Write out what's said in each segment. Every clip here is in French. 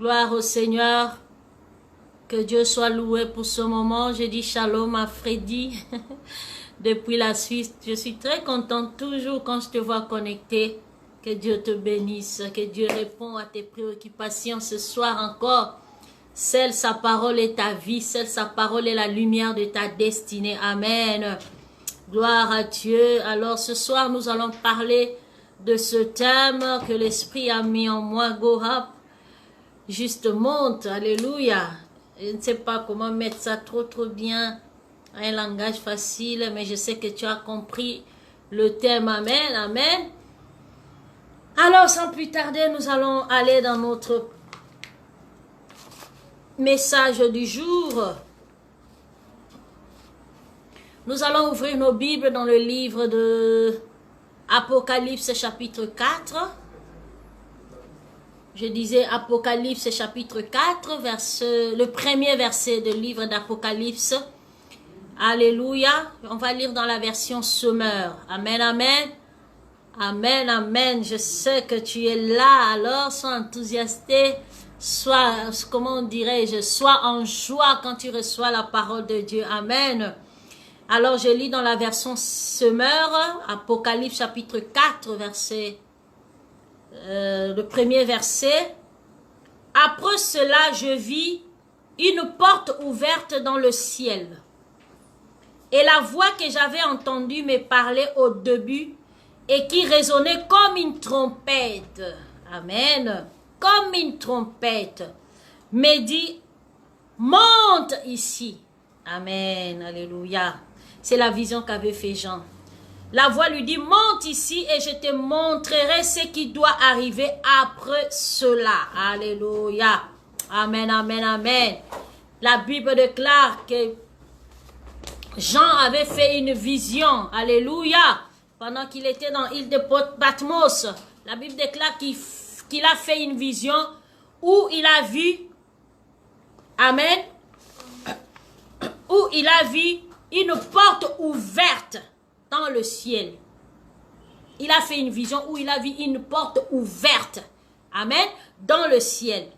Gloire au Seigneur. Que Dieu soit loué pour ce moment. Je dis shalom à Freddy depuis la Suisse. Je suis très contente toujours quand je te vois connecté. Que Dieu te bénisse, que Dieu répond à tes préoccupations ce soir encore. Seule sa parole est ta vie, seule sa parole est la lumière de ta destinée. Amen. Gloire à Dieu. Alors ce soir nous allons parler de ce thème que l'Esprit a mis en moi. Go up. Juste monte. Alléluia. Je ne sais pas comment mettre ça trop bien. Un langage facile, mais je sais que tu as compris le thème. Amen. Amen. Alors sans plus tarder, nous allons aller dans notre message du jour. Nous allons ouvrir nos Bibles dans le livre de Apocalypse chapitre 4. Je disais Apocalypse chapitre 4, le premier verset du livre d'Apocalypse. Alléluia. On va lire dans la version Semeur. Amen, amen. Amen, amen. Je sais que tu es là, alors sois enthousiasté, comment dirais-je, sois en joie quand tu reçois la parole de Dieu. Amen. Alors je lis dans la version Semeur, Apocalypse chapitre 4, le premier verset. Après cela, je vis une porte ouverte dans le ciel. Et la voix que j'avais entendue me parlait au début et qui résonnait comme une trompette. Amen. Comme une trompette. Me dit, monte ici. Amen. Alléluia. C'est la vision qu'avait fait Jean. La voix lui dit, monte ici et je te montrerai ce qui doit arriver après cela. Alléluia. Amen, amen, amen. La Bible déclare que Jean avait fait une vision. Alléluia. Pendant qu'il était dans l'île de Patmos. La Bible déclare qu'il a fait une vision où il a vu, amen, où il a vu une porte ouverte dans le ciel. Il a fait une vision où il a vu une porte ouverte, amen, dans le ciel.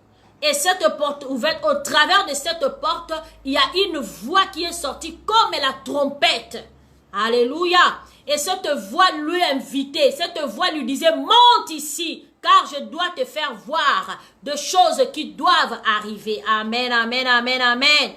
Et cette porte ouverte, au travers de cette porte, il y a une voix qui est sortie comme la trompette. Alléluia. Et cette voix lui invitait, cette voix lui disait, monte ici, car je dois te faire voir de choses qui doivent arriver. Amen, amen, amen, amen.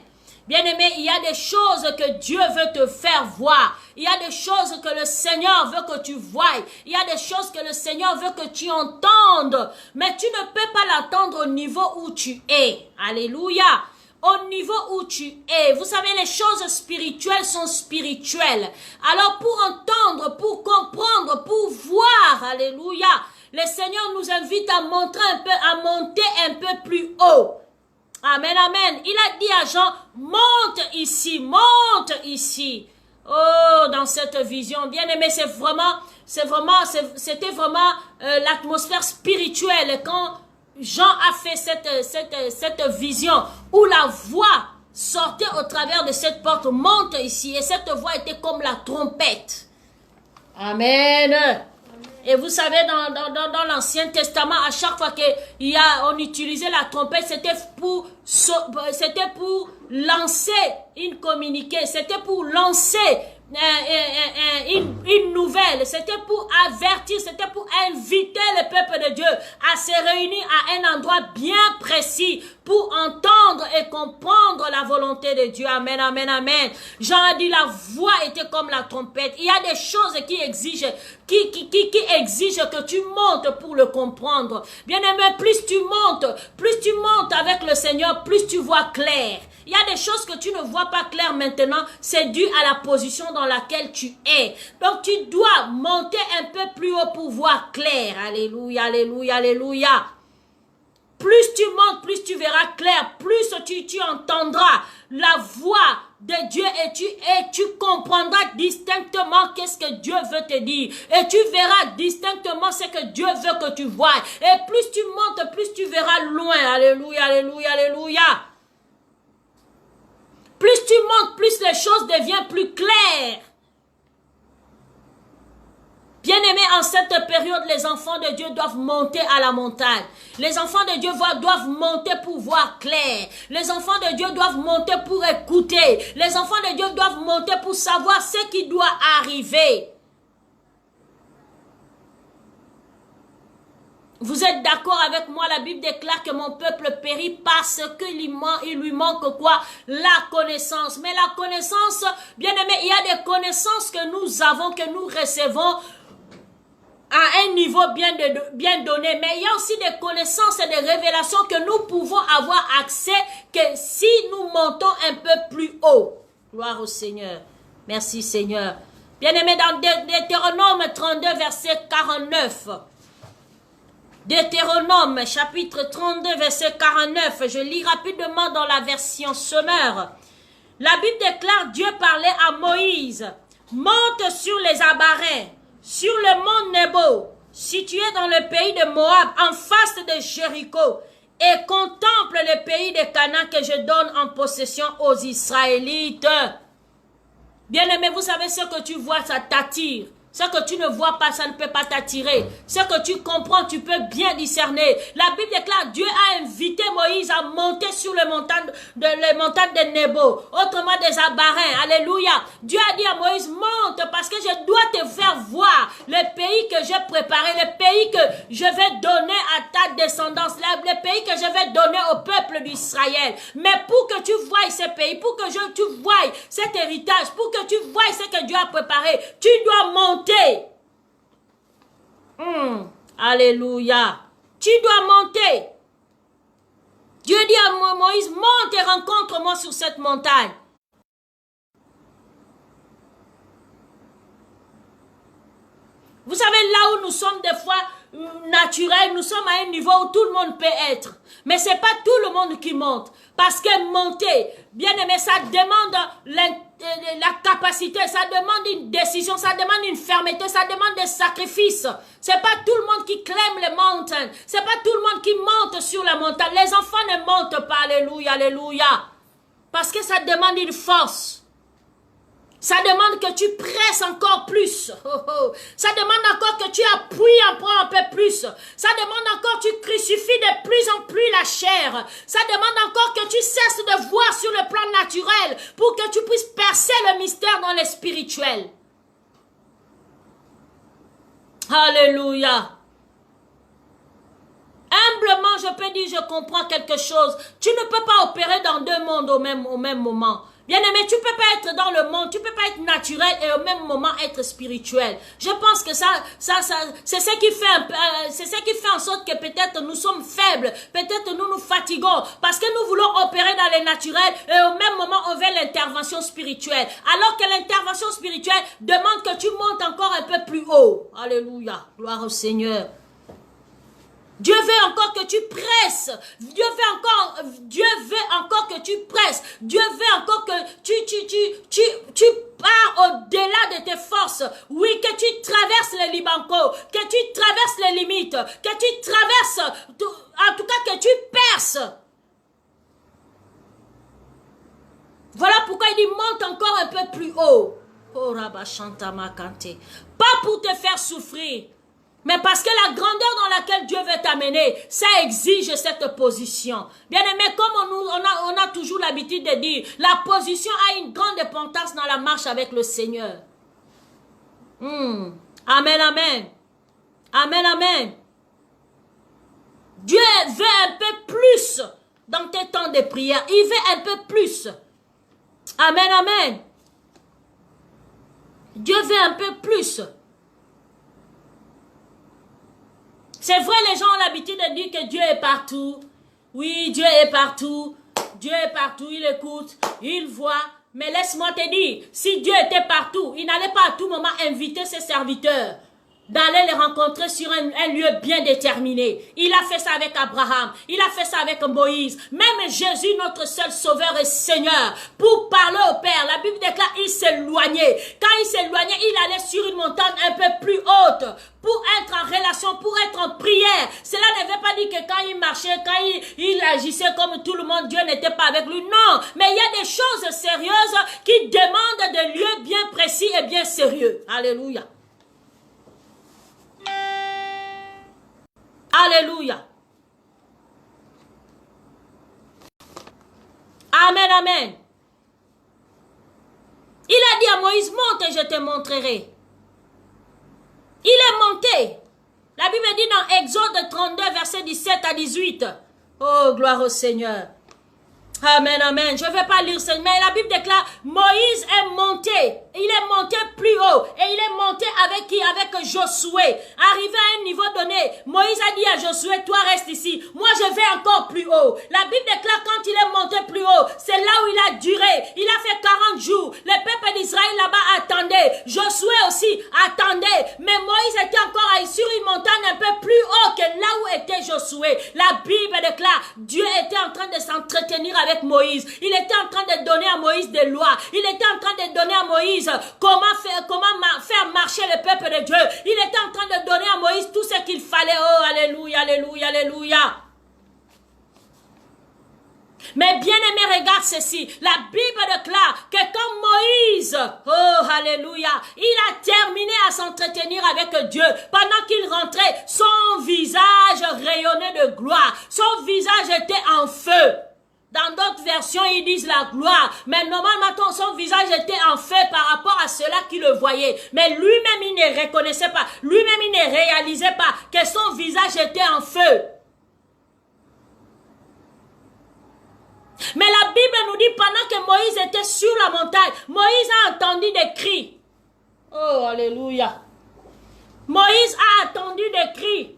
Bien-aimé, il y a des choses que Dieu veut te faire voir. Il y a des choses que le Seigneur veut que tu voies. Il y a des choses que le Seigneur veut que tu entendes. Mais tu ne peux pas l'entendre au niveau où tu es. Alléluia. Au niveau où tu es. Vous savez, les choses spirituelles sont spirituelles. Alors pour entendre, pour comprendre, pour voir, alléluia, le Seigneur nous invite à monter un peu plus haut. Amen, amen. Il a dit à Jean, monte ici, monte ici. Oh, dans cette vision, bien aimé, c'était vraiment l'atmosphère spirituelle quand Jean a fait cette vision où la voix sortait au travers de cette porte, monte ici, et cette voix était comme la trompette. Amen. Et vous savez, dans l'Ancien Testament, à chaque fois qu'on utilisait la trompette, c'était pour lancer une communiqué, c'était pour lancer une nouvelle, c'était pour avertir, c'était pour inviter le peuple de Dieu à se réunir à un endroit bien précis pour entendre et comprendre la volonté de Dieu. Amen, amen, amen. Jean a dit la voix était comme la trompette. Il y a des choses qui exigent que tu montes pour le comprendre. Bien aimé, plus tu montes avec le Seigneur, plus tu vois clair. Il y a des choses que tu ne vois pas clair maintenant, c'est dû à la position dans laquelle tu es. Donc tu dois monter un peu plus haut pour voir clair. Alléluia, alléluia, alléluia. Plus tu montes, plus tu verras clair, plus tu entendras la voix de Dieu et tu comprendras distinctement qu'est-ce que Dieu veut te dire. Et tu verras distinctement ce que Dieu veut que tu vois. Et plus tu montes, plus tu verras loin. Alléluia, alléluia, alléluia. Plus tu montes, plus les choses deviennent plus claires. Bien-aimés, en cette période, les enfants de Dieu doivent monter à la montagne. Les enfants de Dieu doivent monter pour voir clair. Les enfants de Dieu doivent monter pour écouter. Les enfants de Dieu doivent monter pour savoir ce qui doit arriver. Vous êtes d'accord avec moi? La Bible déclare que mon peuple périt parce qu'il lui manque quoi? La connaissance. Mais la connaissance, bien aimé, il y a des connaissances que nous avons, que nous recevons à un niveau bien donné. Mais il y a aussi des connaissances et des révélations que nous pouvons avoir accès que si nous montons un peu plus haut. Gloire au Seigneur. Merci Seigneur. Bien aimé, dans Deutéronome 32, verset 49. Deutéronome, chapitre 32, verset 49. Je lis rapidement dans la version Semeur. La Bible déclare, Dieu parlait à Moïse. Monte sur les Abarais, sur le mont Nebo, situé dans le pays de Moab, en face de Jéricho, et contemple le pays de Canaan que je donne en possession aux Israélites. Bien-aimé, vous savez ce que tu vois, ça t'attire. Ce que tu ne vois pas, ça ne peut pas t'attirer. Ce que tu comprends, tu peux bien discerner. La Bible déclare, Dieu a invité Moïse à monter sur les montagnes de Nebo, autrement des Abarins. Alléluia. Dieu a dit à Moïse, monte parce que je dois te faire voir le pays que j'ai préparé, le pays que je vais donner à ta descendance, le pays que je vais donner au peuple d'Israël. Mais pour que tu voies ce pays, pour que tu voies cet héritage, pour que tu voies ce que Dieu a préparé, tu dois monter. Alléluia. Tu dois monter. Dieu dit à Moïse, monte et rencontre-moi sur cette montagne. Vous savez, là où nous sommes des fois naturels, nous sommes à un niveau où tout le monde peut être. Mais ce n'est pas tout le monde qui monte. Parce que monter, bien aimé, ça demande la capacité, ça demande une décision, ça demande une fermeté, ça demande des sacrifices. Ce n'est pas tout le monde qui clame les montagnes. Ce n'est pas tout le monde qui monte sur la montagne. Les enfants ne montent pas, alléluia, alléluia. Parce que ça demande une force. Ça demande que tu presses encore plus. Ça demande encore que tu appuies un peu plus. Ça demande encore que tu crucifies de plus en plus la chair. Ça demande encore que tu cesses de voir sur le plan naturel pour que tu puisses percer le mystère dans le spirituel. Alléluia. Humblement, je peux dire, je comprends quelque chose. Tu ne peux pas opérer dans deux mondes au même moment. Bien-aimé, tu ne peux pas être dans le monde, tu ne peux pas être naturel et au même moment être spirituel. Je pense que ça c'est ce qui fait en sorte que peut-être nous sommes faibles, peut-être nous fatiguons, parce que nous voulons opérer dans le naturel et au même moment on veut l'intervention spirituelle. Alors que l'intervention spirituelle demande que tu montes encore un peu plus haut. Alléluia, gloire au Seigneur. Dieu veut encore que tu presses. Dieu veut encore que tu presses. Dieu veut encore que tu pars au-delà de tes forces. Oui, que tu traverses les Libanco, que tu traverses les limites, que tu traverses, en tout cas que tu perces. Voilà pourquoi il dit monte encore un peu plus haut. Oh, Rabba Shanta Makante. Pas pour te faire souffrir. Mais parce que la grandeur dans laquelle Dieu veut t'amener, ça exige cette position. Bien aimé, comme on a toujours l'habitude de dire, la position a une grande importance dans la marche avec le Seigneur. Amen, amen. Amen, amen. Dieu veut un peu plus dans tes temps de prière. Il veut un peu plus. Amen, amen. Dieu veut un peu plus. C'est vrai, les gens ont l'habitude de dire que Dieu est partout. Oui, Dieu est partout. Dieu est partout, il écoute, il voit. Mais laisse-moi te dire, si Dieu était partout, il n'allait pas à tout moment inviter ses serviteurs d'aller les rencontrer sur un lieu bien déterminé. Il a fait ça avec Abraham, il a fait ça avec Moïse. Même Jésus, notre seul sauveur et Seigneur, pour parler au Père, la Bible déclare qu'il s'éloignait. Quand il s'éloignait, il allait sur une montagne un peu plus haute pour être en relation, pour être en prière. Cela ne veut pas dire que quand il marchait, quand il agissait comme tout le monde, Dieu n'était pas avec lui. Non, mais il y a des choses sérieuses qui demandent des lieux bien précis et bien sérieux. Alléluia. Alléluia. Amen, amen. Il a dit à Moïse, monte et je te montrerai. Il est monté. La Bible dit dans Exode 32, verset 17 à 18. Oh, gloire au Seigneur. Amen, amen. Je ne vais pas lire ça, mais la Bible déclare, Moïse est monté. Il est monté plus haut. Et il est monté avec qui? Avec Josué. Arrivé à un niveau donné, Moïse a dit à Josué, toi reste ici. Moi, je vais encore plus haut. La Bible déclare, quand il est monté plus haut, c'est là où il a duré. Il a fait 40 jours. Le peuple d'Israël là-bas attendait. Josué aussi attendait. Mais Moïse était encore sur une montagne un peu plus haut que là où était Josué. La Bible déclare, Dieu était en train de s'entretenir avec Moïse. Il était en train de donner à Moïse des lois. Il était en train de donner à Moïse comment faire marcher le peuple de Dieu. Il était en train de donner à Moïse tout ce qu'il fallait. Oh, alléluia, alléluia, alléluia. Mais bien aimé, regarde ceci. La Bible déclare que quand Moïse, oh alléluia, il a terminé à s'entretenir avec Dieu, pendant qu'il rentrait, son visage rayonnait de gloire. Son visage était en feu. Dans d'autres versions, ils disent la gloire. Mais normalement, son visage était en feu par rapport à ceux-là qui le voyaient. Mais lui-même, il ne reconnaissait pas. Lui-même, il ne réalisait pas que son visage était en feu. Mais la Bible nous dit, pendant que Moïse était sur la montagne, Moïse a entendu des cris. Oh, alléluia. Moïse a entendu des cris.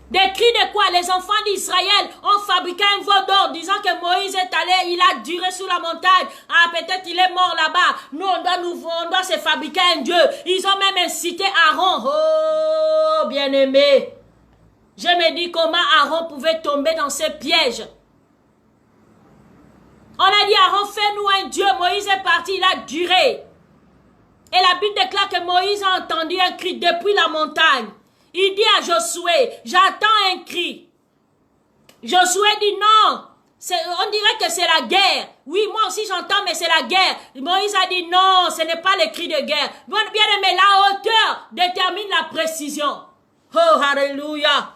Des cris de quoi? Les enfants d'Israël ont fabriqué un veau d'or disant que Moïse est allé, il a duré sur la montagne. Ah, peut-être il est mort là-bas. Nous, on doit se fabriquer un Dieu. Ils ont même incité Aaron. Oh, bien-aimé. Je me dis comment Aaron pouvait tomber dans ce piège. On a dit Aaron, fais-nous un Dieu. Moïse est parti, il a duré. Et la Bible déclare que Moïse a entendu un cri depuis la montagne. Il dit à Josué, j'attends un cri. Josué dit non, on dirait que c'est la guerre. Oui, moi aussi j'entends, mais c'est la guerre. Moïse a dit non, ce n'est pas le cri de guerre. Bien aimé, la hauteur détermine la précision. Oh, alléluia.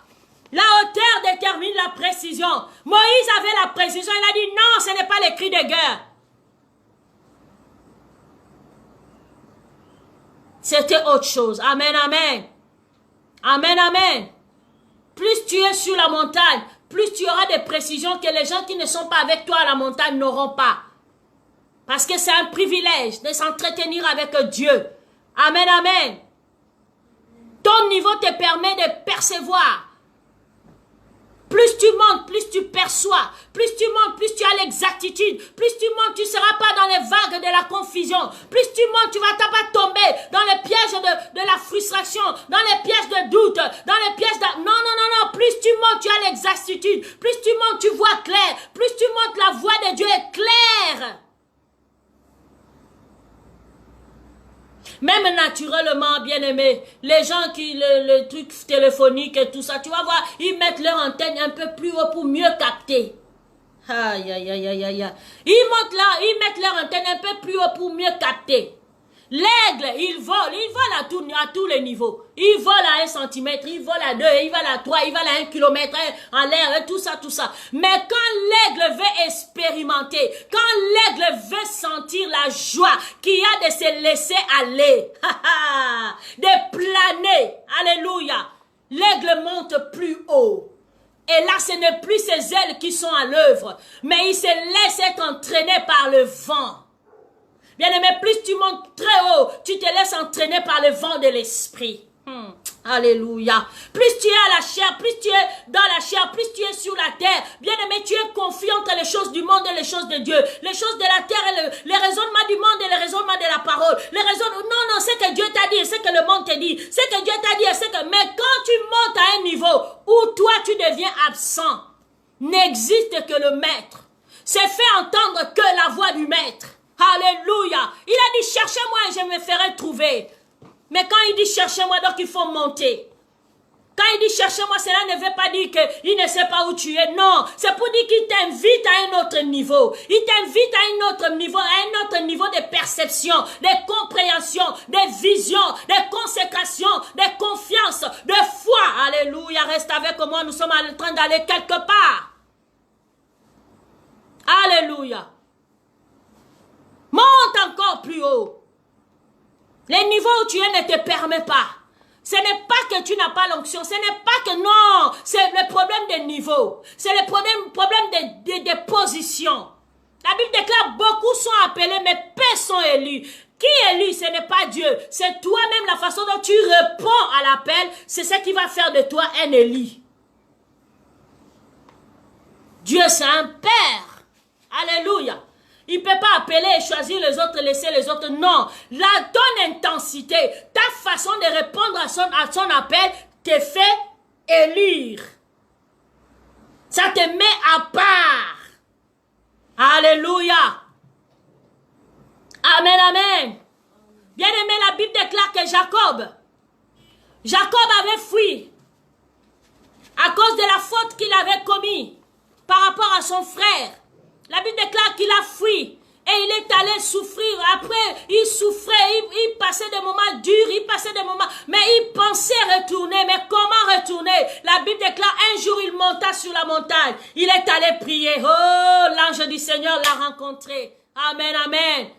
La hauteur détermine la précision. Moïse avait la précision, il a dit non, ce n'est pas le cri de guerre. C'était autre chose. Amen, amen. Amen, amen. Plus tu es sur la montagne, plus tu auras des précisions que les gens qui ne sont pas avec toi à la montagne n'auront pas. Parce que c'est un privilège de s'entretenir avec Dieu. Amen, amen. Ton niveau te permet de percevoir. Plus tu montes, plus tu perçois. Plus tu montes, plus tu as l'exactitude. Plus tu montes, tu ne seras pas dans les vagues de la confusion. Plus tu montes, tu ne vas pas tomber dans les pièges de la frustration, dans les pièges de doute, dans les pièges de... Non, non, non, non. Plus tu montes, tu as l'exactitude. Plus tu montes, tu vois clair. Plus tu montes, la voix de Dieu est claire. Même naturellement, bien-aimé, les gens qui, le truc téléphonique et tout ça, tu vas voir, ils mettent leur antenne un peu plus haut pour mieux capter. Aïe, aïe, aïe, aïe, aïe. Ils montent là, ils mettent leur antenne un peu plus haut pour mieux capter. L'aigle, il vole à tous les niveaux. Il vole à 1 centimètre, il vole à 2, il vole à 3, il vole à 1 kilomètre en l'air, tout ça, tout ça. Mais quand l'aigle veut expérimenter, quand l'aigle veut sentir la joie qu'il y a de se laisser aller, de planer, alléluia, l'aigle monte plus haut. Et là, ce n'est plus ses ailes qui sont à l'œuvre, mais il se laisse être entraîné par le vent. Bien-aimé, plus tu montes très haut, tu te laisses entraîner par le vent de l'esprit. Alléluia. Plus tu es à la chair, plus tu es dans la chair, plus tu es sur la terre. Bien-aimé, tu es confus entre les choses du monde et les choses de Dieu. Les choses de la terre et les raisonnements du monde et les raisonnements de la parole. Les raisonnements, non, c'est que Dieu t'a dit et c'est que le monde te dit. C'est que Dieu t'a dit et c'est que... Mais quand tu montes à un niveau où toi tu deviens absent, n'existe que le maître. C'est fait entendre que la voix du maître. Alléluia. Il a dit, cherchez-moi et je me ferai trouver. Mais quand il dit, cherchez-moi, donc il faut monter. Quand il dit cherchez-moi, cela ne veut pas dire qu'il ne sait pas où tu es. Non, c'est pour dire qu'il t'invite à un autre niveau. Il t'invite à un autre niveau, de perception, de compréhension, de vision, de consécration, de confiance, de foi. Alléluia, reste avec moi, nous sommes en train d'aller quelque part. Alléluia. Monte encore plus haut. Les niveaux où tu es ne te permet pas. Ce n'est pas que tu n'as pas l'onction, ce n'est pas que non, c'est le problème des niveaux, c'est le problème des positions. La Bible déclare, beaucoup sont appelés, mais peu sont élus. Qui élit? Ce n'est pas Dieu, c'est toi-même, la façon dont tu réponds à l'appel, c'est ce qui va faire de toi un élu. Dieu, c'est un Père. Alléluia. Il ne peut pas appeler et choisir les autres, laisser les autres. Non. Ton intensité, ta façon de répondre à son appel te fait élire. Ça te met à part. Alléluia. Amen, amen. Bien aimé, la Bible déclare que Jacob avait fui à cause de la faute qu'il avait commise par rapport à son frère. La Bible déclare qu'il a fui et il est allé souffrir. Après, il souffrait, il passait des moments durs, il passait des moments, mais il pensait retourner. Mais comment retourner? La Bible déclare un jour il monta sur la montagne. Il est allé prier. Oh, l'ange du Seigneur l'a rencontré. Amen, amen.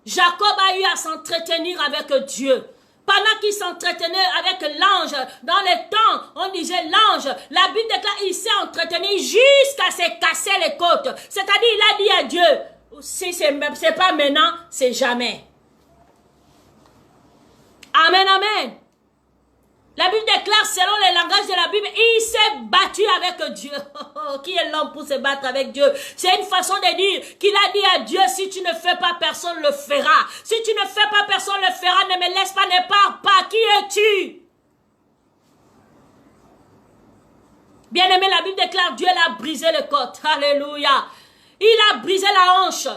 Jacob a eu à s'entretenir avec Dieu. Pendant qu'il s'entretenait avec l'ange, dans les temps, on disait l'ange, la Bible déclare, il s'est entretenu jusqu'à se casser les côtes. C'est-à-dire, il a dit à Dieu, si c'est pas maintenant, c'est jamais. Amen, amen. La Bible déclare, selon le langage de la Bible, il s'est battu avec Dieu. Qui est l'homme pour se battre avec Dieu? C'est une façon de dire qu'il a dit à Dieu, si tu ne fais pas, personne ne le fera. Si tu ne fais pas, personne ne le fera. Ne me laisse pas, ne pars pas. Qui es-tu? Bien-aimé, la Bible déclare, Dieu l'a brisé les côtes. Alléluia. Il a brisé la hanche.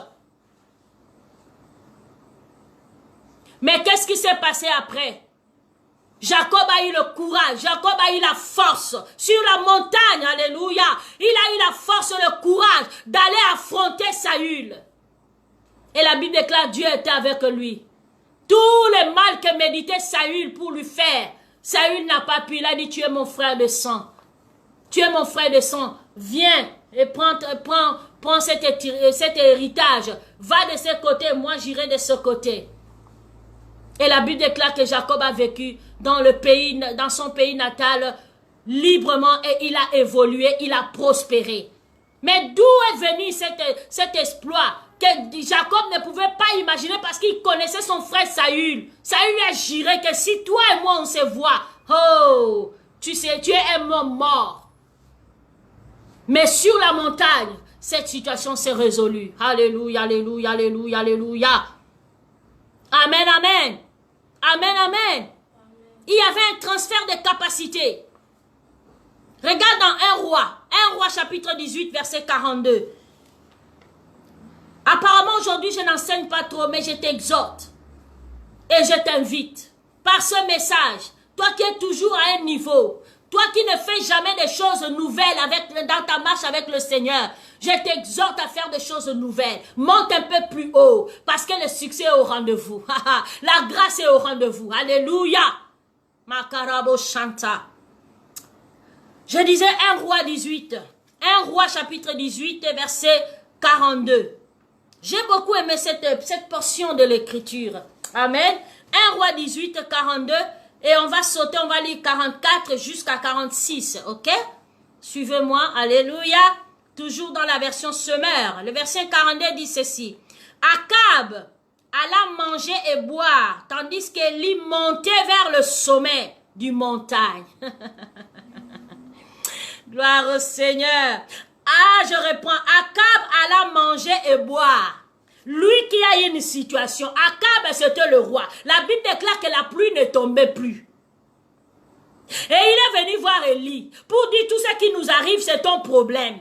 Mais qu'est-ce qui s'est passé après? Jacob a eu le courage, Jacob a eu la force sur la montagne, alléluia. Il a eu la force et le courage d'aller affronter Saül. Et la Bible déclare, Dieu était avec lui. Tout le mal que méditait Saül pour lui faire, Saül n'a pas pu. Il a dit, tu es mon frère de sang. Tu es mon frère de sang. Viens et prends cet héritage. Va de ce côté, moi j'irai de ce côté. Et la Bible déclare que Jacob a vécu dans son pays natal librement et il a évolué, il a prospéré. Mais d'où est venu cet exploit que Jacob ne pouvait pas imaginer parce qu'il connaissait son frère Saül. Saül lui a juré que si toi et moi on se voit, oh, tu sais, tu es un homme mort. Mais sur la montagne, cette situation s'est résolue. Alléluia, alléluia, alléluia, alléluia. Amen, amen. Amen, amen. Il y avait un transfert de capacité. Regarde dans 1 roi chapitre 18, verset 42. Apparemment aujourd'hui je n'enseigne pas trop, mais je t'exhorte. Et je t'invite, par ce message, toi qui es toujours à un niveau, toi qui ne fais jamais des choses nouvelles dans ta marche avec le Seigneur, je t'exhorte à faire des choses nouvelles. Monte un peu plus haut, parce que le succès est au rendez-vous. La grâce est au rendez-vous. Alléluia. Makarabo Shanta. Je disais 1 roi 18. 1 roi chapitre 18, verset 42. J'ai beaucoup aimé cette portion de l'écriture. Amen. 1 roi 18, 42. Et on va sauter, on va lire 44 jusqu'à 46. Ok? Suivez-moi. Alléluia. Toujours dans la version Semeur. Le verset 42 dit ceci. Akab alla manger et boire, tandis qu'Élie montait vers le sommet du montagne. Gloire au Seigneur. Ah, je réponds. Akab alla manger et boire. Lui qui a eu une situation. Akab, c'était le roi. La Bible déclare que la pluie ne tombait plus. Et il est venu voir Élie pour dire tout ce qui nous arrive, c'est ton problème.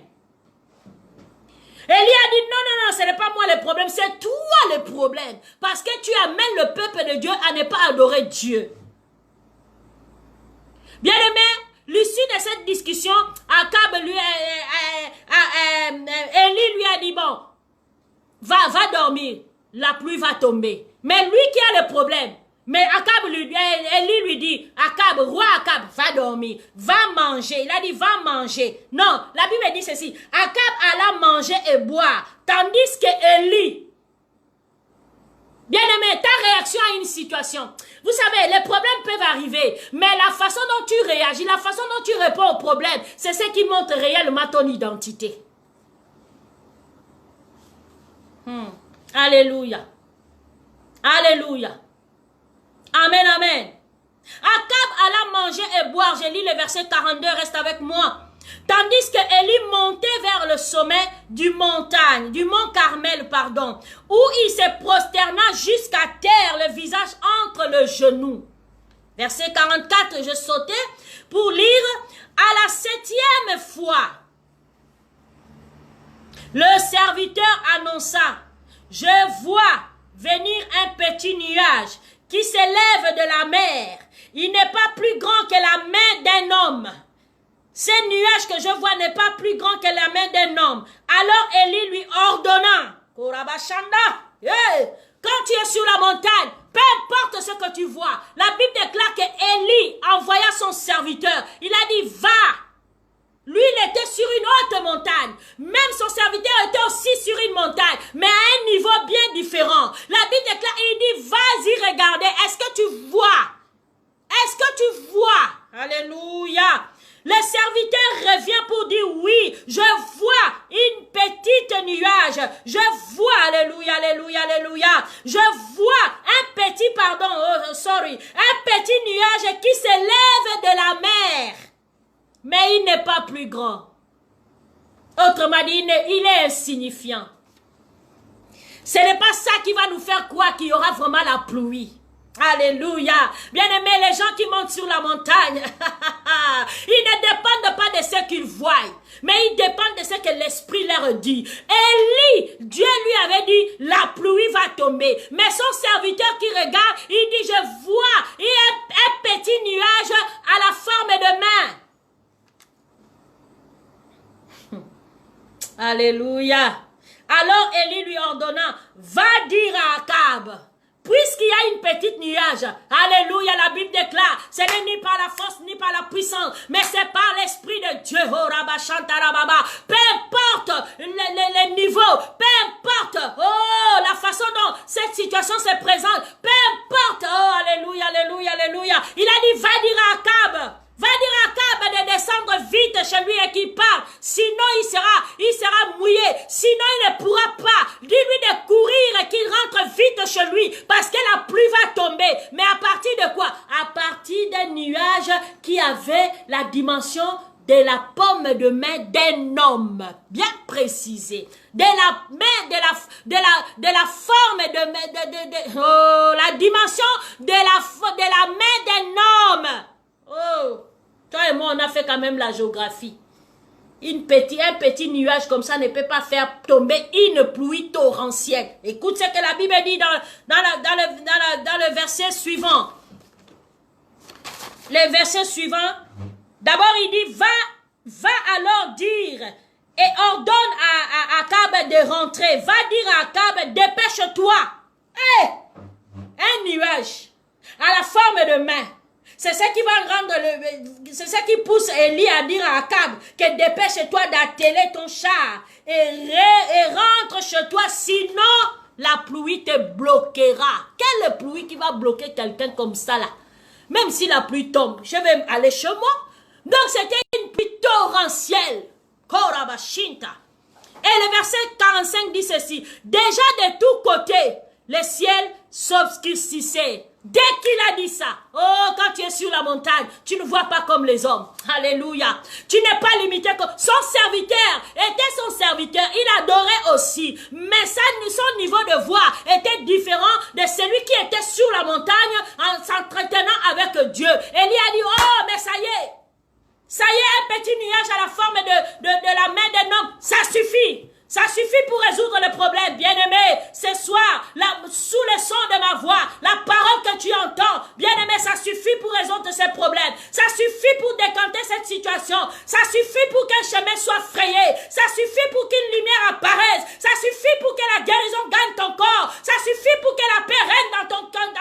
Élie a dit non, ce n'est pas moi le problème, c'est toi le problème. Parce que tu amènes le peuple de Dieu à ne pas adorer Dieu. Bien-aimé, L'issue de cette discussion, Akab Élie lui a dit, bon, va dormir, la pluie va tomber. Mais lui qui a le problème, mais Élie lui dit, roi Akab, va dormir, va manger. Il a dit, va manger. Non, la Bible dit ceci, Akab alla manger et boire, tandis que Élie, bien-aimé, ta réaction à une situation, vous savez, les problèmes peuvent arriver, mais la façon dont tu réagis, la façon dont tu réponds aux problèmes, c'est ce qui montre réellement ton identité. Alléluia. Alléluia. Amen, amen. Akab alla manger et boire. Je lis le verset 42, reste avec moi. Tandis que Élie montait vers le sommet du mont Carmel, où il se prosterna jusqu'à terre, le visage entre le genou. Verset 44, je sautais pour lire. À la 7e fois, le serviteur annonça, je vois venir un petit nuage qui s'élève de la mer. Il n'est pas plus grand que la main d'un homme. Ce nuage que je vois n'est pas plus grand que la main d'un homme. Alors Élie lui ordonna, quand tu es sur la montagne, peu importe ce que tu vois, la Bible déclare que Élie envoya son serviteur. Il a dit, va. Lui, il était sur une haute montagne. Même son serviteur était aussi sur une montagne, mais à un niveau bien différent. La Bible déclare, il dit, vas-y regarder, est-ce que tu vois? Est-ce que tu vois? Alléluia. Le serviteur revient pour dire, oui, je vois une petite nuage. Je vois, alléluia, alléluia, alléluia. Je vois un petit, un petit nuage qui s'élève de la mer. Mais il n'est pas plus grand. Autrement dit, il est insignifiant. Ce n'est pas ça qui va nous faire croire qu'il y aura vraiment la pluie. Alléluia. Bien-aimés, les gens qui montent sur la montagne, ils ne dépendent pas de ce qu'ils voient, mais ils dépendent de ce que l'Esprit leur dit. Élie, Dieu lui avait dit, la pluie va tomber. Mais son serviteur qui regarde, il dit, je vois un petit nuage à la forme de main. Alléluia. Alors Élie lui ordonna, va dire à Akab, puisqu'il y a une petite nuage, alléluia, la Bible déclare, ce n'est ni par la force ni par la puissance, mais c'est par l'Esprit de Dieu. Peu importe les niveaux, peu importe la façon dont cette situation se présente, peu importe, alléluia, alléluia, alléluia. Il a dit, va dire à Akab, va dire à Akab de descendre vite chez lui et qu'il parte. Sinon, il sera mouillé. Sinon, il ne pourra pas. Dis-lui de courir et qu'il rentre vite chez lui parce que la pluie va tomber. Mais à partir de quoi? À partir d'un nuage qui avait la dimension de la paume de main d'un homme. Bien précisé. De la main, de la forme de la dimension de la main d'un homme. Oh, toi et moi, on a fait quand même la géographie. Un petit nuage comme ça ne peut pas faire tomber une pluie torrentielle. Écoute ce que la Bible dit dans le verset suivant. Le verset suivant, d'abord il dit, va alors dire et ordonne à Akab de rentrer. Va dire à Akab, dépêche-toi. Un nuage à la forme de main. C'est ce qui va rendre c'est ce qui pousse Élie à dire à Akab que dépêche-toi d'atteler ton char et rentre chez toi, sinon la pluie te bloquera. Quelle pluie qui va bloquer quelqu'un comme ça là? Même si la pluie tombe, je vais aller chez moi. Donc c'était une pluie torrentielle. Korabashinta. Et le verset 45 dit ceci. Déjà de tous côtés, le ciel s'obscurcissait. Dès qu'il a dit ça, quand tu es sur la montagne, tu ne vois pas comme les hommes. Alléluia. Tu n'es pas limité comme... Son serviteur était son serviteur. Il adorait aussi. Mais son niveau de voix était différent de celui qui était sur la montagne en s'entretenant avec Dieu. Élie a dit, mais ça y est. Ça y est, un petit nuage à la forme de la main d'un homme. Ça suffit. Ça suffit pour résoudre le problème, bien-aimé. Ce soir, sous le son de ma voix, la parole que tu entends, bien-aimé, ça suffit pour résoudre ces problèmes. Ça suffit pour décanter cette frayé. Ça suffit pour qu'une lumière apparaisse. Ça suffit pour que la guérison gagne ton corps. Ça suffit pour que la paix règne dans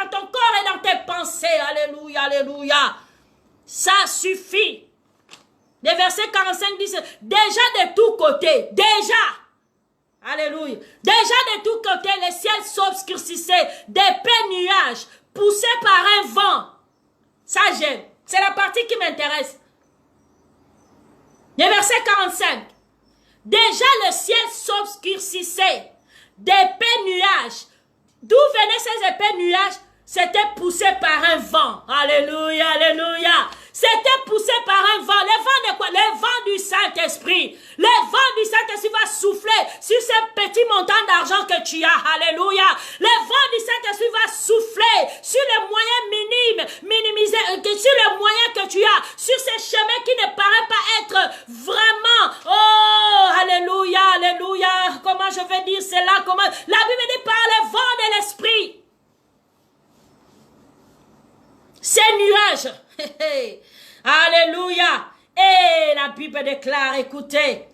ton corps et dans tes pensées. Alléluia, alléluia. Ça suffit. Le verset 45 dit, déjà de tous côtés, déjà. Alléluia. Déjà de tous côtés, le ciel s'obscurcissait, d'épais nuages poussés par un vent. Ça j'aime. C'est la partie qui m'intéresse. Le verset 45. Déjà le ciel s'obscurcissait, d'épais nuages. D'où venaient ces épais nuages? C'était poussé par un vent. Alléluia, alléluia. C'était poussé par un vent. Le vent de quoi? Le vent du Saint-Esprit. Le vent du Saint-Esprit va souffler sur ces petits montants d'argent que tu as. Alléluia. Le vent du Saint-Esprit va souffler sur les moyens minimisés, sur les moyens que tu as, sur ces chemins qui ne paraissent pas être vraiment. Oh, alléluia, alléluia. Comment je vais dire cela? Comment? La Bible dit par le vent de l'Esprit. Ces nuages. Alléluia. Et la Bible déclare, écoutez,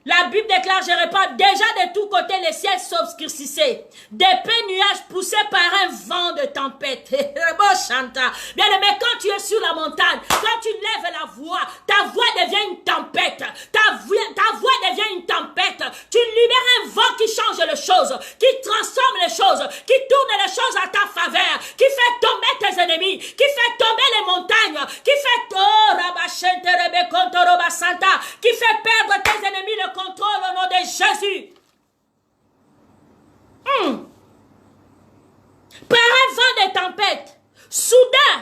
la Bible déclare, je répète, déjà de tous côtés, le ciel s'obscurcissait. D'épais nuages poussés par un vent de tempête. Bien aimé, quand tu es sur la montagne, quand tu lèves la voix, ta voix devient une tempête. Ta voix devient une tempête. Tu libères un vent qui change les choses, qui transforme les choses, qui tourne les choses à ta faveur, qui fait tomber tes ennemis, qui fait tomber les montagnes, qui fait qui fait perdre tes ennemis le contrôle au nom de Jésus. Par un vent de tempête, soudain,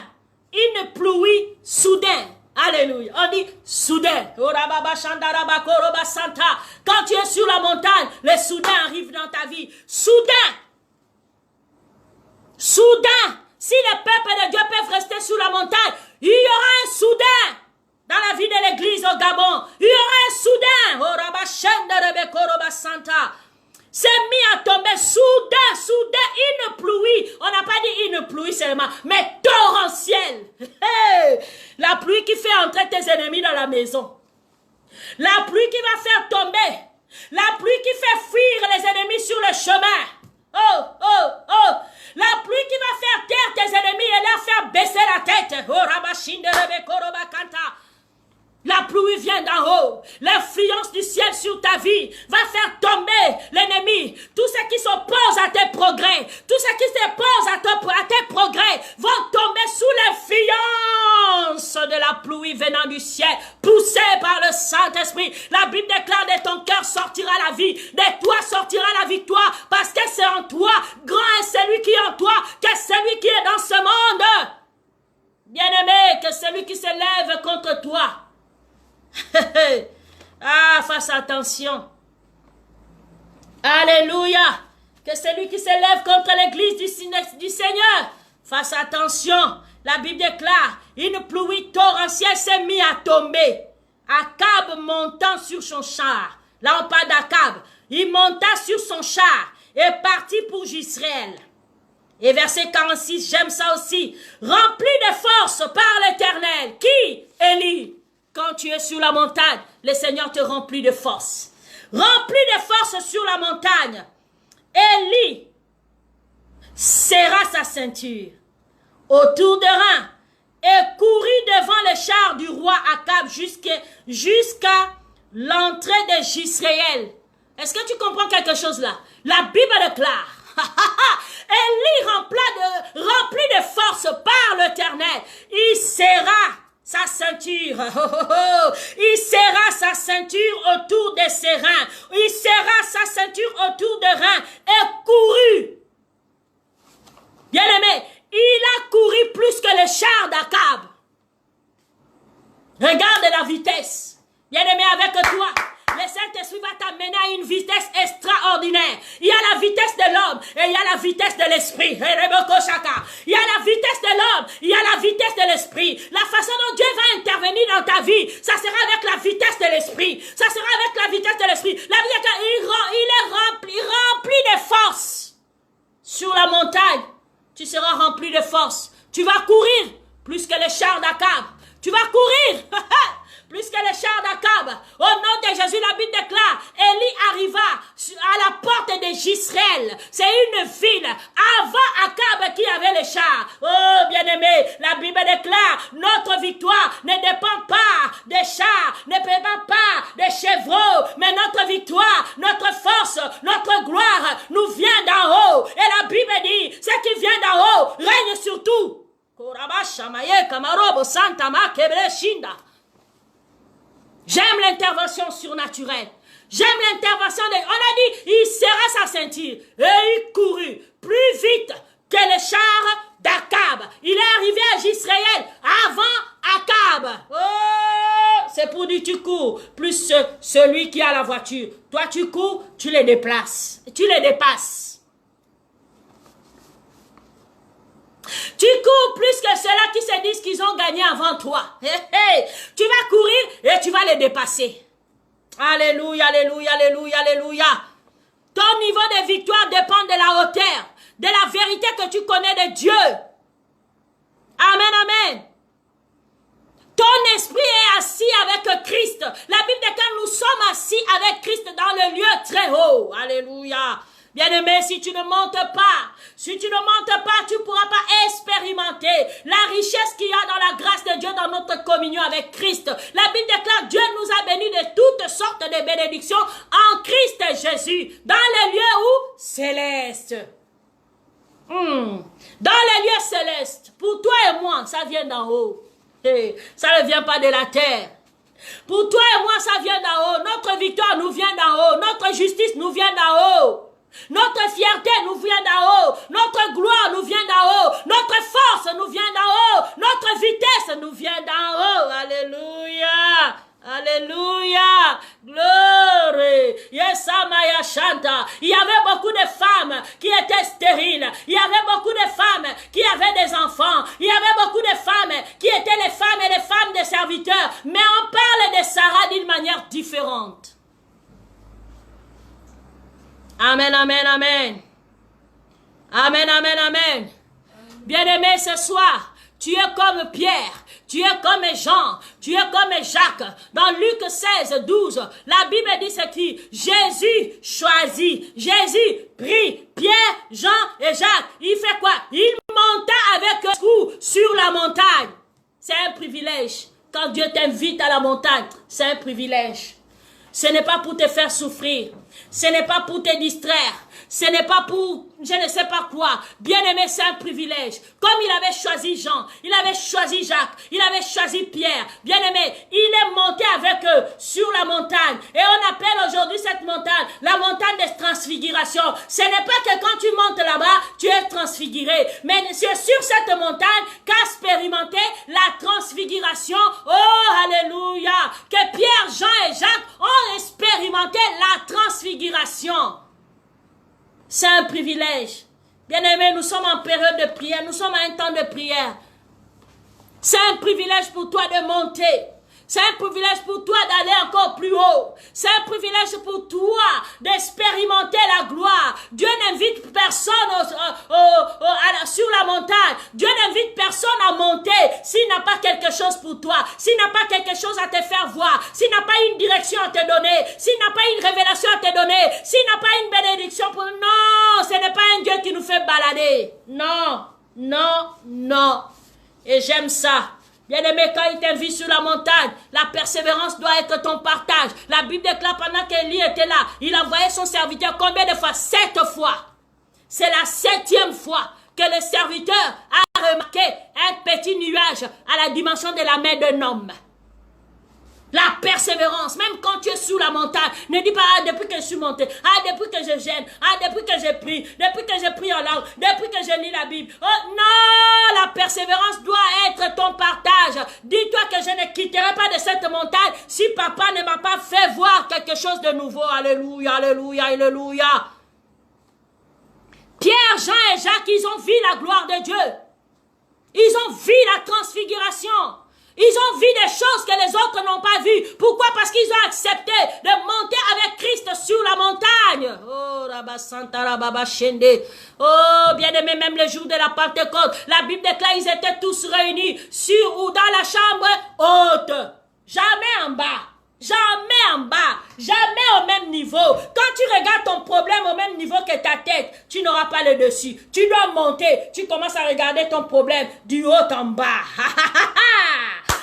une pluie soudain. Alléluia. On dit soudain. Quand tu es sur la montagne, le soudain arrive dans ta vie. Soudain. Soudain. Si les peuples de Dieu peuvent rester sur la montagne, il y aura un soudain. Dans la vie de l'église au Gabon, il y aura un soudain. C'est mis à tomber soudain, une pluie. On n'a pas dit une pluie seulement, mais torrentielle. La pluie qui fait entrer tes ennemis dans la maison. La pluie qui va faire tomber. La pluie qui fait fuir les ennemis sur le chemin. Oh, oh, oh. La pluie qui va faire taire tes ennemis et leur faire baisser la tête. La pluie vient d'en haut. L'influence du ciel sur ta vie va faire tomber l'ennemi. Tous ceux qui s'opposent à tes progrès, tous ceux qui s'opposent à tes progrès vont tomber sous l'influence de la pluie venant du ciel, poussée par le Saint-Esprit. La Bible déclare de ton cœur sortira la vie, de toi sortira la victoire, parce que c'est en toi. Grand est celui qui est en toi, que celui qui est dans ce monde. Bien-aimé, que celui qui se lève contre toi. Ah, fasse attention. Alléluia. Que celui qui se lève contre l'église du Seigneur, fasse attention. La Bible déclare, une pluie torrentielle s'est mise à tomber. Akab montant sur son char. Là on parle d'Akab. Il monta sur son char et partit pour Jisraël. Et verset 46, j'aime ça aussi. Rempli de force par l'Éternel. Qui? Élie. Quand tu es sur la montagne, le Seigneur te remplit de force. Rempli de force sur la montagne. Élie serra sa ceinture autour de rein et courut devant le char du roi Akab jusqu'à l'entrée de Jisraël. Est-ce que tu comprends quelque chose là? La Bible déclare. Élie rempli de force par l'Éternel. Il serra sa ceinture. Il serra sa ceinture autour de ses reins. Il serra sa ceinture autour de reins et courut. Bien-aimé, il a couru plus que le char d'Akab. Regarde la vitesse. Bien-aimé, avec toi, le Saint-Esprit va t'amener à une vitesse extraordinaire. Il y a la vitesse de l'homme et il y a la vitesse de l'esprit. Il y a la vitesse de l'homme, il y a la vitesse de l'esprit. La façon dont Dieu va intervenir dans ta vie, ça sera avec la vitesse de l'esprit. Ça sera avec la vitesse de l'esprit. La vie, il est rempli de force. Sur la montagne, tu seras rempli de force. Tu vas courir plus que le char d'Akab. Tu vas courir plus que les chars d'Akab. Au nom de Jésus, la Bible déclare, Élie arriva à la porte de Jisraël. C'est une ville avant Akab qui avait les chars. Oh, bien-aimé, la Bible déclare, notre victoire ne dépend pas des chars, ne dépend pas des chevreaux, mais notre victoire, notre force, notre gloire nous vient d'en haut. Et la Bible dit, ce qui vient d'en haut règne sur tout. J'aime l'intervention surnaturelle. J'aime l'intervention de... On a dit, il serra sa ceinture et il courut plus vite que les chars d'Akab. Il est arrivé à Jisraël avant Akab. Oh, c'est pour dire tu cours. Plus celui qui a la voiture. Toi tu cours, tu les déplaces. Tu les dépasses. Tu cours plus que ceux-là qui se disent qu'ils ont gagné avant toi. Hey, hey. Tu vas courir et tu vas les dépasser. Alléluia, alléluia, alléluia, alléluia. Ton niveau de victoire dépend de la hauteur, de la vérité que tu connais de Dieu. Amen, amen. Ton esprit est assis avec Christ. La Bible dit que nous sommes assis avec Christ dans le lieu très haut. Alléluia. Bien-aimé, si tu ne montes pas, tu ne pourras pas expérimenter la richesse qu'il y a dans la grâce de Dieu dans notre communion avec Christ. La Bible déclare, Dieu nous a bénis de toutes sortes de bénédictions en Christ Jésus, dans les lieux où célestes. Dans les lieux célestes, pour toi et moi, ça vient d'en haut. Ça ne vient pas de la terre. Pour toi et moi, ça vient d'en haut. Notre victoire nous vient d'en haut. Notre justice nous vient d'en haut. Notre fierté nous vient d'en haut. Notre gloire nous vient d'en haut. Notre force nous vient d'en haut. Notre vitesse nous vient d'en haut. Alléluia. Alléluia. Gloire. Yesamaya Shanta. Il y avait beaucoup de femmes qui étaient stériles. Il y avait beaucoup de femmes qui avaient des enfants. Il y avait beaucoup de femmes qui étaient les femmes et les femmes des serviteurs. Mais on parle de Sarah d'une manière différente. Amen, amen, amen. Amen, amen, amen. Bien-aimé, ce soir, tu es comme Pierre, tu es comme Jean, tu es comme Jacques. Dans Luc 16, 12, la Bible dit ce qui? Jésus choisit, Jésus prit Pierre, Jean et Jacques. Il fait quoi? Il monta avec eux sur la montagne. C'est un privilège. Quand Dieu t'invite à la montagne, c'est un privilège. Ce n'est pas pour te faire souffrir. Ce n'est pas pour te distraire. Ce n'est pas pour je ne sais pas quoi. Bien-aimé, c'est un privilège. Comme il avait choisi Jean, il avait choisi Jacques, il avait choisi Pierre. Bien-aimé, il est monté avec eux sur la montagne. Et on appelle aujourd'hui cette montagne la montagne de transfiguration. Ce n'est pas que quand tu montes là-bas, tu es transfiguré. Mais c'est sur cette montagne qu'a expérimenté la transfiguration. Oh, alléluia. Que Pierre, Jean et Jacques ont expérimenté la transfiguration. C'est un privilège. Bien-aimés, nous sommes en période de prière. Nous sommes à un temps de prière. C'est un privilège pour toi de monter. C'est un privilège pour toi d'aller encore plus haut. C'est un privilège pour toi d'expérimenter la gloire. Dieu n'invite personne sur la montagne. Dieu n'invite personne à monter s'il n'a pas quelque chose pour toi. S'il n'a pas quelque chose à te faire voir. S'il n'a pas une direction à te donner. S'il n'a pas une révélation à te donner. S'il n'a pas une bénédiction pour... Non, ce n'est pas un Dieu qui nous fait balader. Non, non, non. Et j'aime ça. Bien-aimé, quand il t'invite sur la montagne, la persévérance doit être ton partage. La Bible déclare pendant qu'Élie était là, il envoyait son serviteur combien de fois? 7 fois. C'est la 7e fois que le serviteur a remarqué un petit nuage à la dimension de la main d'un homme. La persévérance, même quand tu es sous la montagne, ne dis pas, ah, depuis que je suis monté, ah, depuis que je gêne, ah, depuis que j'ai pris, depuis que j'ai pris en langue, depuis que je lis la Bible. Oh non, la persévérance doit être ton partage. Dis-toi que je ne quitterai pas de cette montagne si papa ne m'a pas fait voir quelque chose de nouveau. Alléluia, alléluia, alléluia. Pierre, Jean et Jacques, ils ont vu la gloire de Dieu. Ils ont vu la transfiguration. Ils ont vu des choses que les autres n'ont pas vues. Pourquoi? Parce qu'ils ont accepté de monter avec Christ sur la montagne. Oh, Rabasanta Rababashende. Oh, bien-aimé, même le jour de la Pentecôte, la Bible déclare qu'ils étaient tous réunis sur ou dans la chambre haute. Jamais en bas. Jamais en bas. Jamais au même niveau. Quand tu regardes ton problème au même niveau que ta tête, tu n'auras pas le dessus. Tu dois monter. Tu commences à regarder ton problème du haut en bas.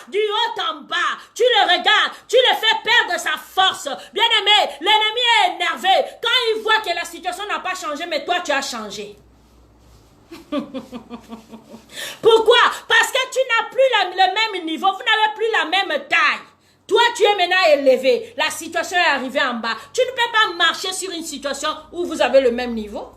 Du haut en bas, tu le regardes, tu le fais perdre sa force. Bien-aimé, l'ennemi est énervé. Quand il voit que la situation n'a pas changé, mais toi tu as changé. Pourquoi? Parce que tu n'as plus le même niveau, vous n'avez plus la même taille. Toi, tu es maintenant élevé. La situation est arrivée en bas. Tu ne peux pas marcher sur une situation où vous avez le même niveau.